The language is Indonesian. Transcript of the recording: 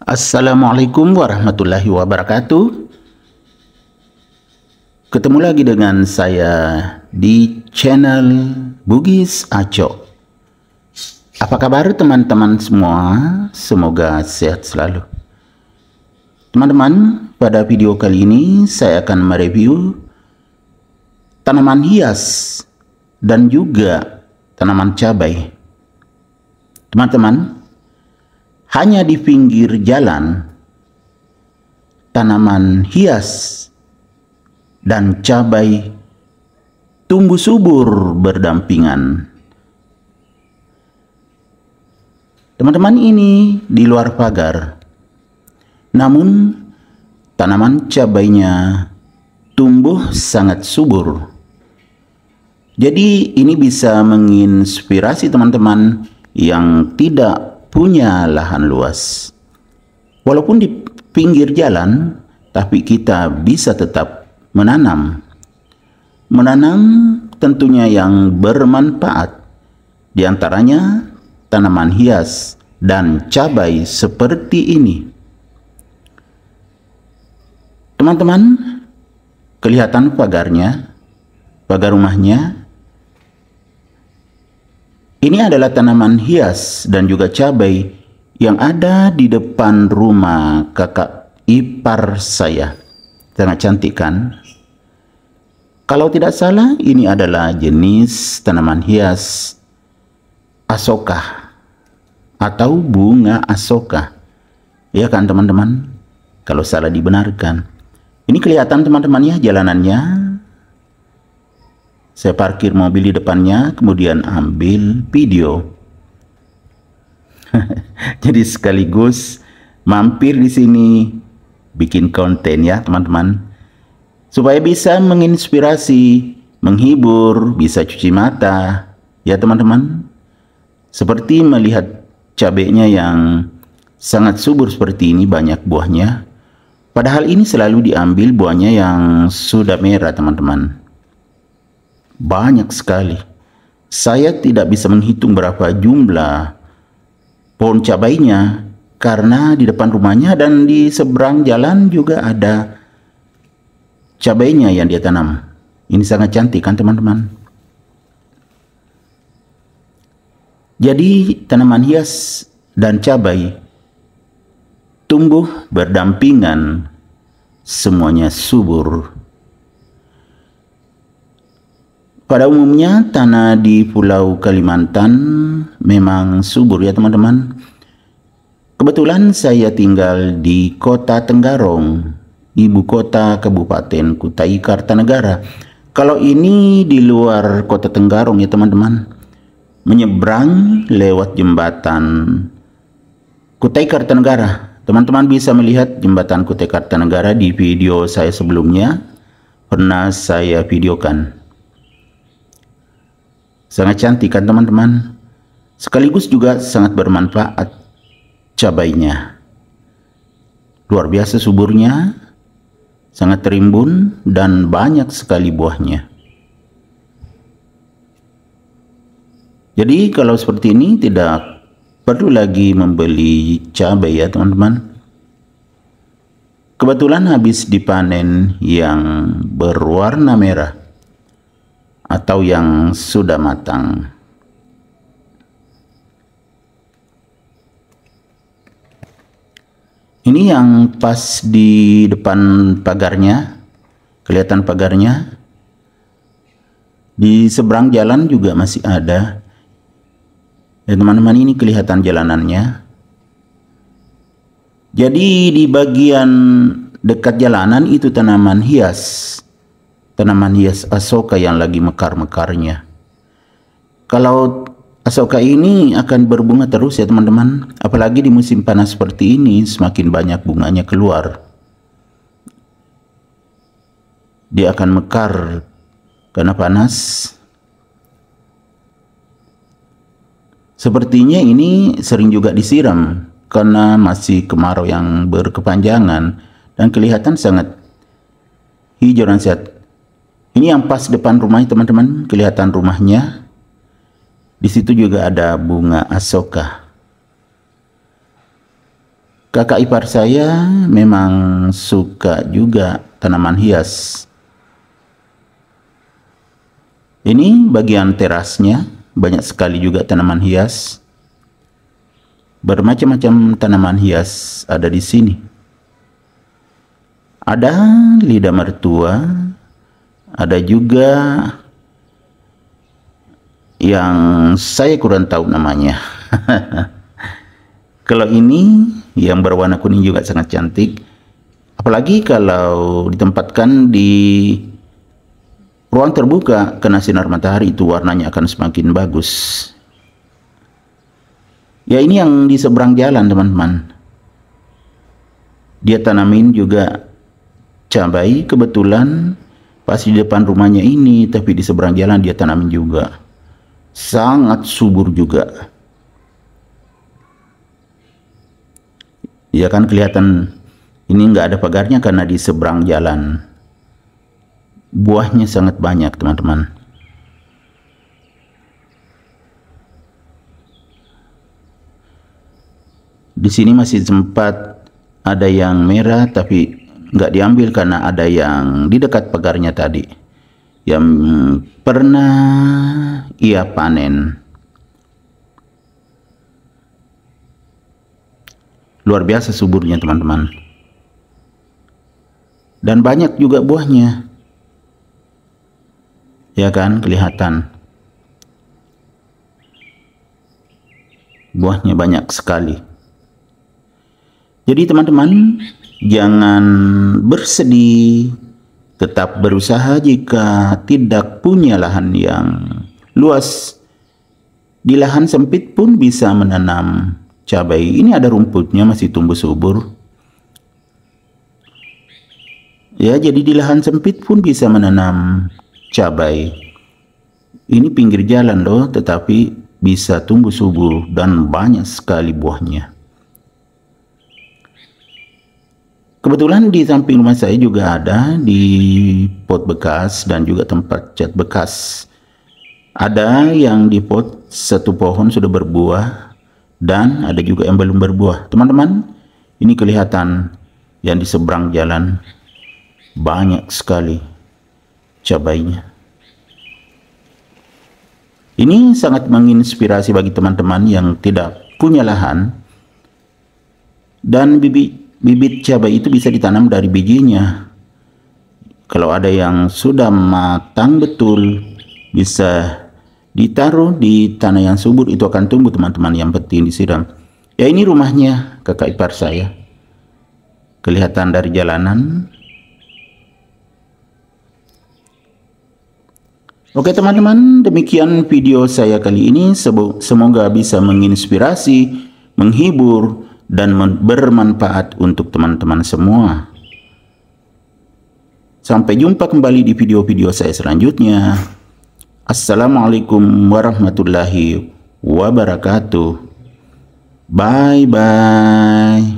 Assalamualaikum warahmatullahi wabarakatuh. Ketemu lagi dengan saya di channel Bugis Aco. Apa kabar teman-teman semua? Semoga sehat selalu. Teman-teman, pada video kali ini saya akan mereview tanaman hias dan juga tanaman cabai. Teman-teman, hanya di pinggir jalan, tanaman hias dan cabai tumbuh subur berdampingan. Teman-teman, ini di luar pagar, namun tanaman cabainya tumbuh sangat subur. Jadi ini bisa menginspirasi teman-teman yang tidak punya lahan luas. Walaupun di pinggir jalan, tapi kita bisa tetap menanam. Menanam tentunya yang bermanfaat. Di antaranya tanaman hias dan cabai seperti ini. Teman-teman, kelihatan pagarnya, pagar rumahnya. Ini adalah tanaman hias dan juga cabai yang ada di depan rumah kakak ipar saya. Sangat cantik kan? Kalau tidak salah, ini adalah jenis tanaman hias asoka atau bunga asoka. Ya kan teman-teman? Kalau salah dibenarkan. Ini kelihatan teman-teman ya jalanannya. Saya parkir mobil di depannya, kemudian ambil video. Jadi sekaligus mampir di sini bikin konten ya teman-teman. Supaya bisa menginspirasi, menghibur, bisa cuci mata. Ya teman-teman. Seperti melihat cabainya yang sangat subur seperti ini, banyak buahnya. Padahal ini selalu diambil buahnya yang sudah merah teman-teman. Banyak sekali. Saya tidak bisa menghitung berapa jumlah pohon cabainya karena di depan rumahnya dan di seberang jalan juga ada cabainya yang dia tanam. Ini sangat cantik kan teman-teman? Jadi tanaman hias dan cabai tumbuh berdampingan, semuanya subur. Pada umumnya tanah di Pulau Kalimantan memang subur ya teman-teman. Kebetulan saya tinggal di Kota Tenggarong, ibu kota Kabupaten Kutai Kartanegara. Kalau ini di luar Kota Tenggarong ya teman-teman, menyeberang lewat jembatan Kutai Kartanegara. Teman-teman bisa melihat jembatan Kutai Kartanegara di video saya sebelumnya, pernah saya videokan. Sangat cantik kan teman-teman? Sekaligus juga sangat bermanfaat cabainya. Luar biasa suburnya, sangat terimbun dan banyak sekali buahnya. Jadi kalau seperti ini tidak perlu lagi membeli cabai ya teman-teman. Kebetulan habis dipanen yang berwarna merah atau yang sudah matang. Ini yang pas di depan pagarnya, kelihatan pagarnya. Di seberang jalan juga masih ada. Ya teman-teman, ini kelihatan jalanannya. Jadi di bagian dekat jalanan itu tanaman hias. Tanaman hias asoka yang lagi mekar-mekarnya. Kalau asoka ini akan berbunga terus ya teman-teman. Apalagi di musim panas seperti ini, semakin banyak bunganya keluar. Dia akan mekar karena panas. Sepertinya ini sering juga disiram karena masih kemarau yang berkepanjangan dan kelihatan sangat hijau dan sehat. Ini yang pas depan rumah teman-teman, kelihatan rumahnya. Di situ juga ada bunga asoka. kakak ipar saya memang suka juga tanaman hias. Ini bagian terasnya, banyak sekali juga tanaman hias. Bermacam-macam tanaman hias ada di sini. Ada lidah mertua, ada juga yang saya kurang tahu namanya. Kalau ini yang berwarna kuning juga sangat cantik. Apalagi kalau ditempatkan di ruang terbuka kena sinar matahari, itu warnanya akan semakin bagus. Ya, ini yang di seberang jalan teman-teman. Dia tanamin juga cabai, kebetulan pas di depan rumahnya ini, tapi di seberang jalan dia tanamin juga. Sangat subur juga. Ya kan, kelihatan ini nggak ada pagarnya karena di seberang jalan. Buahnya sangat banyak teman-teman. Di sini masih sempat ada yang merah tapi nggak diambil karena ada yang di dekat pagarnya tadi yang pernah ia panen. Luar biasa suburnya teman-teman. Dan banyak juga buahnya. Ya kan, kelihatan. Buahnya banyak sekali. Jadi teman-teman, jangan bersedih, tetap berusaha jika tidak punya lahan yang luas. Di lahan sempit pun bisa menanam cabai. Ini ada rumputnya, masih tumbuh subur. Ya, jadi di lahan sempit pun bisa menanam cabai. Ini pinggir jalan loh, tetapi bisa tumbuh subur dan banyak sekali buahnya. Kebetulan di samping rumah saya juga ada di pot bekas dan juga tempat cat bekas. Ada yang di pot satu pohon sudah berbuah dan ada juga yang belum berbuah. Teman-teman, ini kelihatan yang di seberang jalan banyak sekali cabainya. Ini sangat menginspirasi bagi teman-teman yang tidak punya lahan, dan bibit cabai itu bisa ditanam dari bijinya. Kalau ada yang sudah matang betul, bisa ditaruh di tanah yang subur, itu akan tumbuh teman-teman, yang penting disiram. Ya, ini rumahnya kakak ipar saya, kelihatan dari jalanan. Oke teman-teman, demikian video saya kali ini. Semoga bisa menginspirasi, menghibur, dan bermanfaat untuk teman-teman semua. Sampai jumpa kembali di video-video saya selanjutnya. Assalamualaikum warahmatullahi wabarakatuh. Bye-bye.